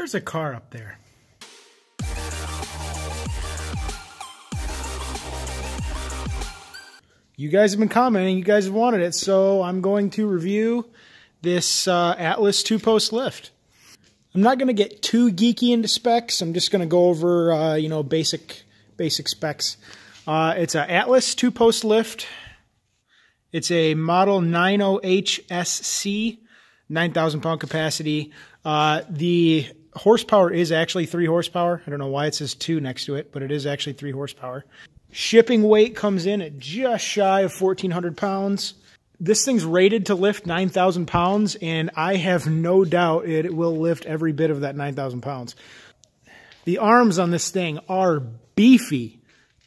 There's a car up there. You guys have been commenting, you guys have wanted it, so I'm going to review this Atlas 2-post lift. I'm not going to get too geeky into specs. I'm just going to go over, you know, basic specs. It's an Atlas 2-post lift. It's a model 90HSC, 9,000 pound capacity. The horsepower is actually 3 horsepower. I don't know why it says 2 next to it, but it is actually 3 horsepower. Shipping weight comes in at just shy of 1,400 pounds. This thing's rated to lift 9,000 pounds, and I have no doubt it will lift every bit of that 9,000 pounds. The arms on this thing are beefy,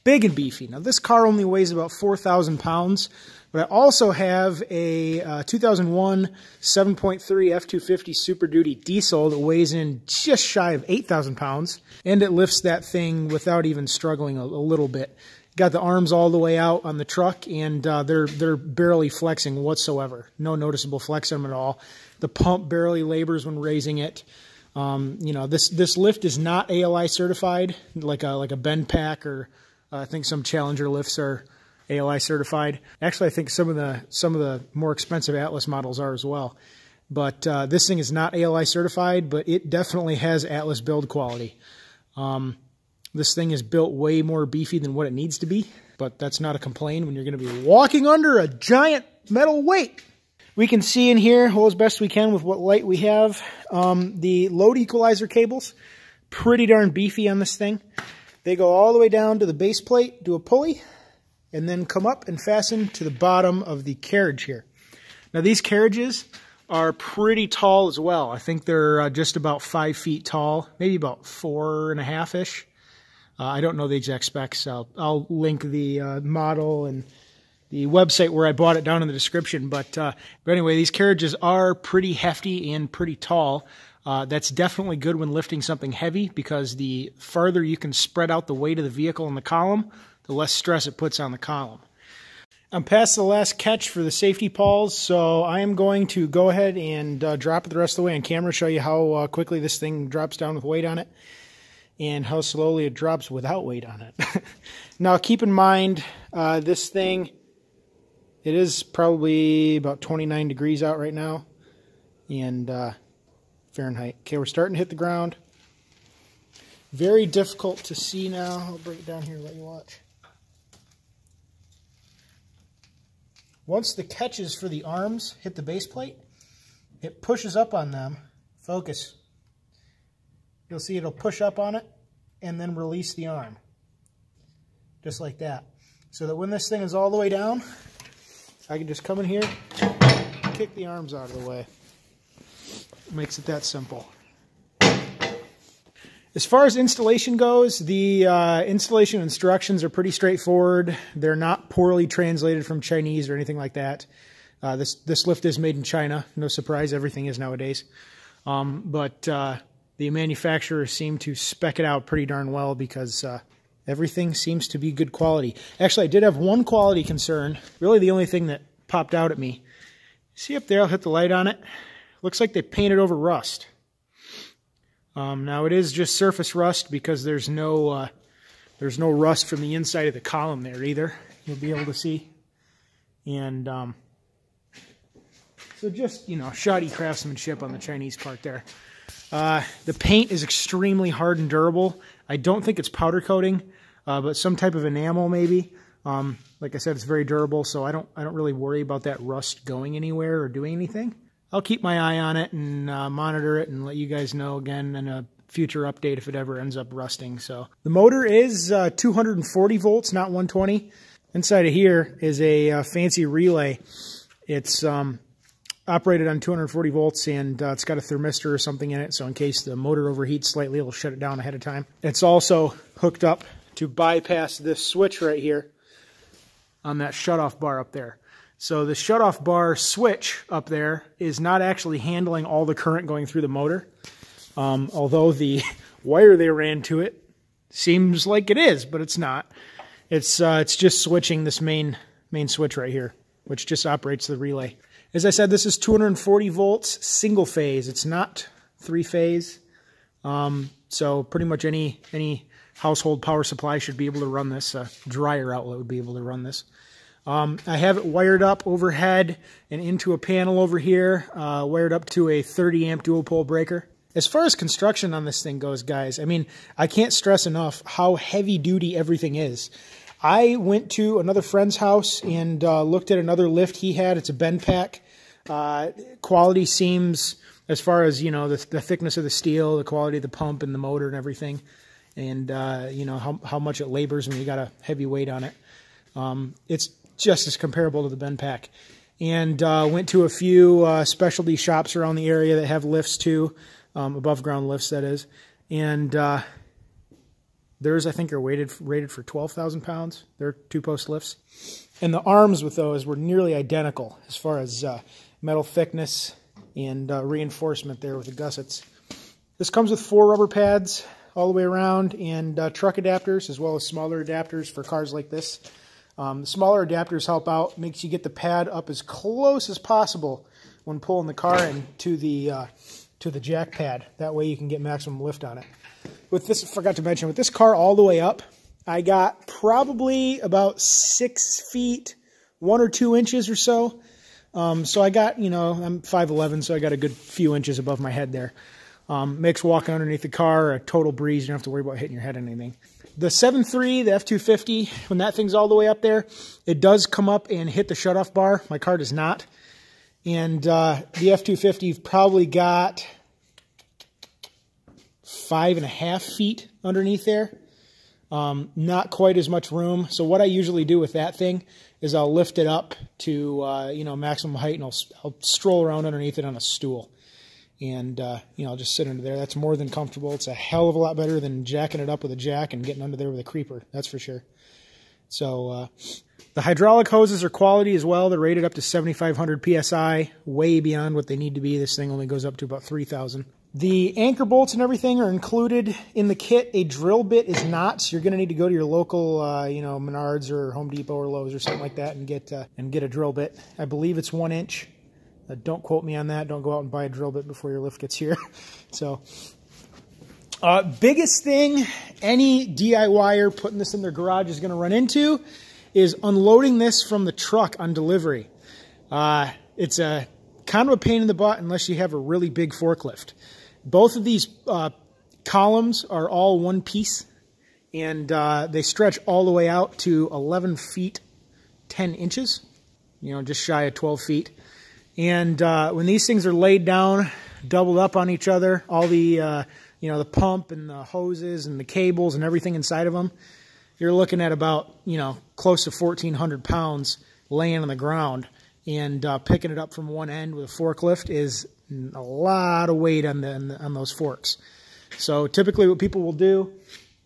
big and beefy. Now, this car only weighs about 4,000 pounds, but I also have a 2001 7.3 F250 Super Duty diesel that weighs in just shy of 8,000 pounds, and it lifts that thing without even struggling a little bit. Got the arms all the way out on the truck, and they're barely flexing whatsoever. No noticeable flex on them at all. The pump barely labors when raising it. You know, this lift is not ALI certified, like a bend pack, or I think some Challenger lifts are ALI certified. Actually, I think some of the more expensive Atlas models are as well. But this thing is not ALI certified, but it definitely has Atlas build quality. This thing is built way more beefy than what it needs to be, but that's not a complaint when you're going to be walking under a giant metal weight. We can see in here, well, as best we can with what light we have, the load equalizer cables, pretty darn beefy on this thing. They go all the way down to the base plate, do a pulley, and then come up and fasten to the bottom of the carriage here. Now, these carriages are pretty tall as well. I think they're just about 5 feet tall, maybe about 4.5-ish. I don't know the exact specs. I'll link the model and the website where I bought it down in the description. But anyway, these carriages are pretty hefty and pretty tall. That's definitely good when lifting something heavy, because the farther you can spread out the weight of the vehicle in the column, the less stress it puts on the column. I'm past the last catch for the safety pawls, so I am going to go ahead and drop it the rest of the way on camera, show you how quickly this thing drops down with weight on it, and how slowly it drops without weight on it. Now, keep in mind, this thing, it is probably about 29 degrees out right now, and Fahrenheit. Okay, we're starting to hit the ground. Very difficult to see now. I'll bring it down here and let you watch. Once the catches for the arms hit the base plate, it pushes up on them. Focus. You'll see it'll push up on it and then release the arm. Just like that. So that when this thing is all the way down, I can just come in here, kick the arms out of the way. It makes it that simple. As far as installation goes, the installation instructions are pretty straightforward. They're not poorly translated from Chinese or anything like that. This lift is made in China. No surprise, everything is nowadays. But the manufacturers seem to spec it out pretty darn well, because everything seems to be good quality. Actually, I did have one quality concern. Really the only thing that popped out at me. See up there, I'll hit the light on it. Looks like they painted over rust. Now it is just surface rust, because there's no rust from the inside of the column there either. You'll be able to see. And so just, you know, shoddy craftsmanship on the Chinese part there. The paint is extremely hard and durable. I don't think it's powder coating, but some type of enamel maybe. Like I said, it's very durable, so I don't really worry about that rust going anywhere or doing anything. I'll keep my eye on it and monitor it and let you guys know again in a future update if it ever ends up rusting. So the motor is 240 volts, not 120. Inside of here is a fancy relay. It's operated on 240 volts, and it's got a thermistor or something in it, so in case the motor overheats slightly, it'll shut it down ahead of time. It's also hooked up to bypass this switch right here on that shutoff bar up there. So the shutoff bar switch up there is not actually handling all the current going through the motor, although the wire they ran to it seems like it is, but it's not. It's just switching this main switch right here, which just operates the relay. As I said, this is 240 volts, single phase. It's not 3-phase. So pretty much any household power supply should be able to run this. Dryer outlet would be able to run this. I have it wired up overhead and into a panel over here, wired up to a 30 amp dual pole breaker. As far as construction on this thing goes, guys, I mean, I can't stress enough how heavy duty everything is. I went to another friend's house and looked at another lift he had. It's a bend pack. Quality seems, as far as, you know, the thickness of the steel, the quality of the pump and the motor and everything, and, you know, how much it labors when you got a heavy weight on it. It's just as comparable to the bend pack. And went to a few specialty shops around the area that have lifts too. Above ground lifts, that is. And theirs, I think, are rated for 12,000 pounds. They're 2-post lifts. And the arms with those were nearly identical as far as metal thickness and reinforcement there with the gussets. This comes with 4 rubber pads all the way around and truck adapters, as well as smaller adapters for cars like this. The smaller adapters help out, makes you get the pad up as close as possible when pulling the car into the jack pad. That way you can get maximum lift on it. With this, I forgot to mention, with this car all the way up, I got probably about 6 feet, 1 or 2 inches or so. So I got, you know, I'm 5'11", so I got a good few inches above my head there. Makes walking underneath the car a total breeze. You don't have to worry about hitting your head on anything. The 7.3, the F250, when that thing's all the way up there, it does come up and hit the shutoff bar. My car does not. And the F250 probably got 5.5 feet underneath there. Not quite as much room. So what I usually do with that thing is I'll lift it up to you know, maximum height, and I'll stroll around underneath it on a stool. And you know, I'll just sit under there. That's more than comfortable. It's a hell of a lot better than jacking it up with a jack and getting under there with a creeper. That's for sure. So the hydraulic hoses are quality as well. They're rated up to 7,500 PSI, way beyond what they need to be. This thing only goes up to about 3,000. The anchor bolts and everything are included in the kit. A drill bit is not, so you're going to need to go to your local, you know, Menards or Home Depot or Lowe's or something like that and get a drill bit. I believe it's 1 inch. Don't quote me on that. Don't go out and buy a drill bit before your lift gets here. So, biggest thing any DIYer putting this in their garage is going to run into is unloading this from the truck on delivery. It's a kind of a pain in the butt unless you have a really big forklift. Both of these columns are all one piece, and they stretch all the way out to 11 feet 10 inches, you know, just shy of 12 feet. And when these things are laid down, doubled up on each other, all the, you know, the pump and the hoses and the cables and everything inside of them, you're looking at about, you know, close to 1,400 pounds laying on the ground. And picking it up from one end with a forklift is a lot of weight on those forks. So typically what people will do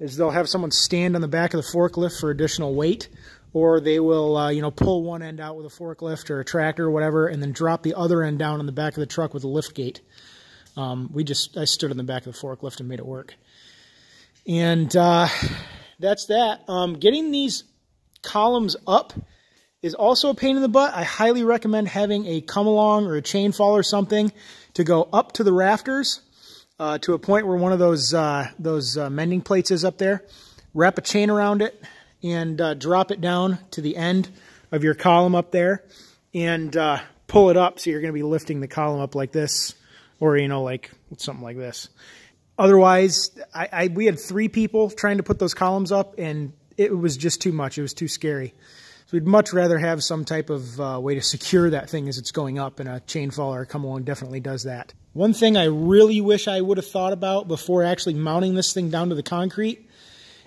is they'll have someone stand on the back of the forklift for additional weight, or they will, you know, pull one end out with a forklift or a tractor or whatever, and then drop the other end down on the back of the truck with a lift gate. I stood on the back of the forklift and made it work. And that's that. Getting these columns up is also a pain in the butt. I highly recommend having a come-along or a chain fall or something to go up to the rafters to a point where one of those mending plates is up there. Wrap a chain around it and drop it down to the end of your column up there and pull it up, so you're going to be lifting the column up like this, or, you know, like something like this. Otherwise, we had 3 people trying to put those columns up, and it was just too much. It was too scary. So we'd much rather have some type of way to secure that thing as it's going up, and a chain fall or come along definitely does that. One thing I really wish I would have thought about before actually mounting this thing down to the concrete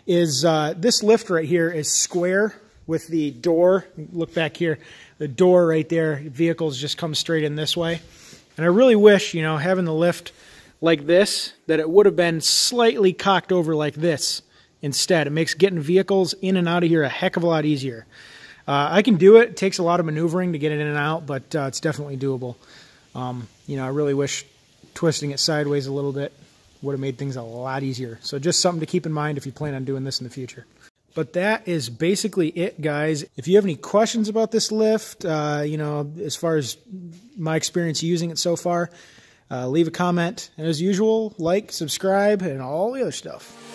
is this lift right here is square with the door. Look back here, the door right there, vehicles just come straight in this way. And I really wish, you know, having the lift like this, that it would have been slightly cocked over like this instead. It makes getting vehicles in and out of here a heck of a lot easier. I can do it. It takes a lot of maneuvering to get it in and out, but it's definitely doable. You know, I really wish twisting it sideways a little bit would have made things a lot easier. So just something to keep in mind if you plan on doing this in the future. But that is basically it, guys. If you have any questions about this lift, you know, as far as my experience using it so far, leave a comment. And as usual, like, subscribe, and all the other stuff.